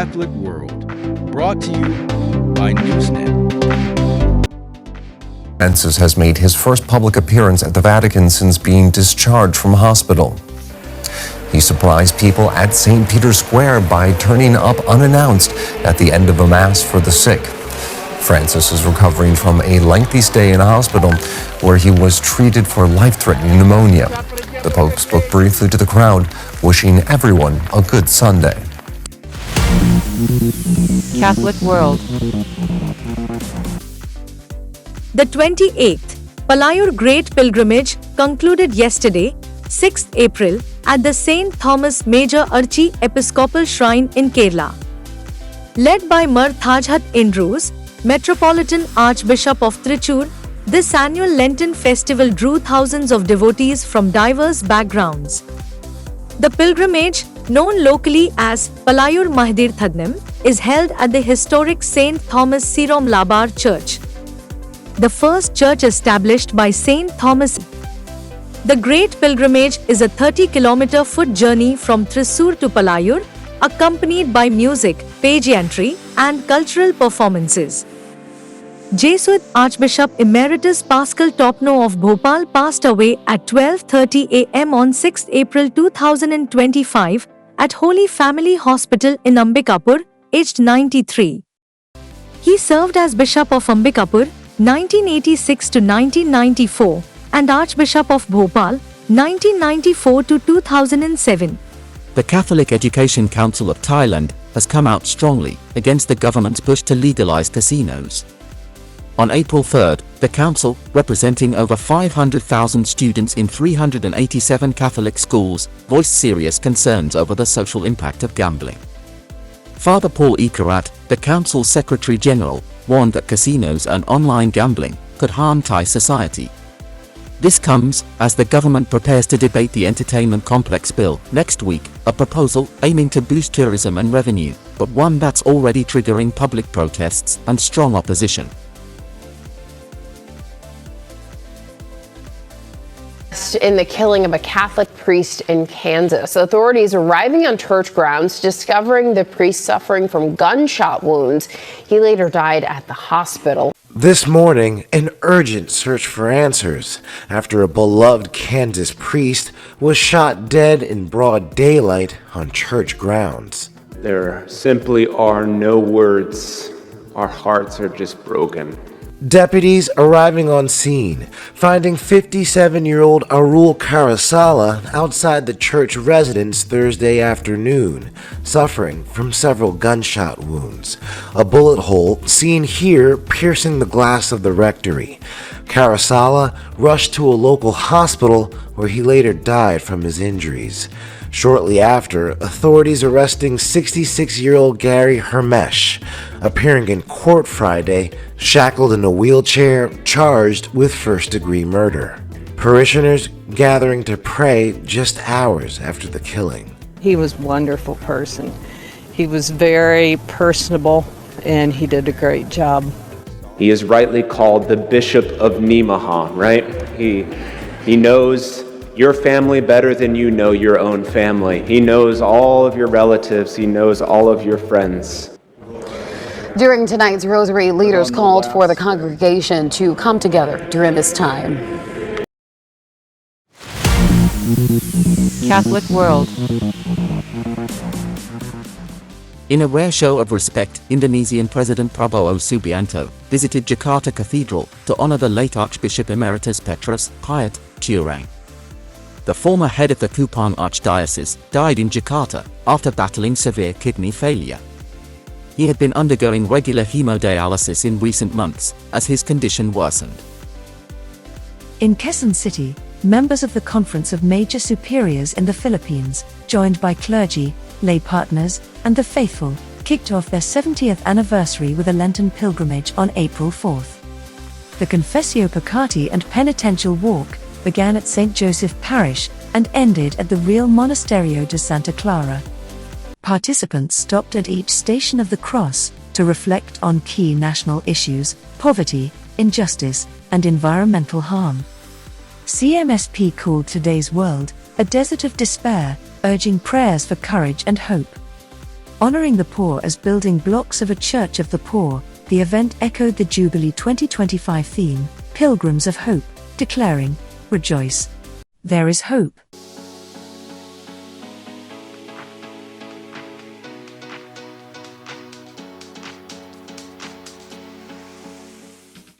Catholic World, brought to you by Newsnet. Francis has made his first public appearance at the Vatican since being discharged from hospital. He surprised people at St. Peter's Square by turning up unannounced at the end of a Mass for the sick. Francis is recovering from a lengthy stay in a hospital where he was treated for life-threatening pneumonia. The Pope spoke briefly to the crowd, wishing everyone a good Sunday. Catholic World. The 28th Palayur Great Pilgrimage concluded yesterday, 6th April, at the St. Thomas Major Archiepiscopal Shrine in Kerala. Led by Mar Thajhat Indrus, Metropolitan Archbishop of Trichur, this annual Lenten festival drew thousands of devotees from diverse backgrounds. The pilgrimage, known locally as Palayur Mahdirthadnam, is held at the historic St. Thomas Sirom Labar Church, the first church established by St. Thomas. The Great Pilgrimage is a 30-kilometer foot journey from Thrissur to Palayur, accompanied by music, pageantry, and cultural performances. Jesuit Archbishop Emeritus Pascal Topno of Bhopal passed away at 12:30 a.m. on 6 April 2025 at Holy Family Hospital in Ambikapur, aged 93. He served as Bishop of Ambikapur 1986 to 1994 and Archbishop of Bhopal 1994 to 2007. The Catholic Education Council of Thailand has come out strongly against the government's push to legalize casinos. On April 3rd, the council, representing over 500,000 students in 387 Catholic schools, voiced serious concerns over the social impact of gambling. Father Paul Ikarat, the council's Secretary General, warned that casinos and online gambling could harm Thai society. This comes as the government prepares to debate the Entertainment Complex Bill next week, a proposal aiming to boost tourism and revenue, but one that's already triggering public protests and strong opposition. In the killing of a Catholic priest in Kansas, authorities arriving on church grounds discovering the priest suffering from gunshot wounds. He later died at the hospital. This morning, an urgent search for answers after a beloved Kansas priest was shot dead in broad daylight on church grounds. There simply are no words. Our hearts are just broken. Deputies arriving on scene, finding 57-year-old Arul Karasala outside the church residence Thursday afternoon, suffering from several gunshot wounds. A bullet hole seen here piercing the glass of the rectory. Karasala rushed to a local hospital where he later died from his injuries. Shortly after, authorities arresting 66-year-old Gary Hermesh, appearing in court Friday, shackled in a wheelchair, charged with first-degree murder. Parishioners gathering to pray just hours after the killing. He was a wonderful person. He was very personable, and he did a great job. He is rightly called the Bishop of Nemaha, right? He knows your family better than you know your own family. He knows all of your relatives. He knows all of your friends. During tonight's rosary, leaders called for the congregation to come together during this time. Catholic World. In a rare show of respect, Indonesian President Prabowo Subianto visited Jakarta Cathedral to honor the late Archbishop Emeritus Petrus Hayat Curang. The former head of the Kupang Archdiocese died in Jakarta after battling severe kidney failure. He had been undergoing regular hemodialysis in recent months as his condition worsened. In Quezon City, members of the Conference of Major Superiors in the Philippines, joined by clergy, lay partners, and the faithful, kicked off their 70th anniversary with a Lenten pilgrimage on April 4th. The Confessio Peccati and Penitential Walk began at St. Joseph Parish and ended at the Real Monasterio de Santa Clara. Participants stopped at each station of the cross to reflect on key national issues: poverty, injustice, and environmental harm. CMSP called today's world a desert of despair, urging prayers for courage and hope. Honoring the poor as building blocks of a church of the poor, the event echoed the Jubilee 2025 theme, Pilgrims of Hope, declaring, "Rejoice. There is hope."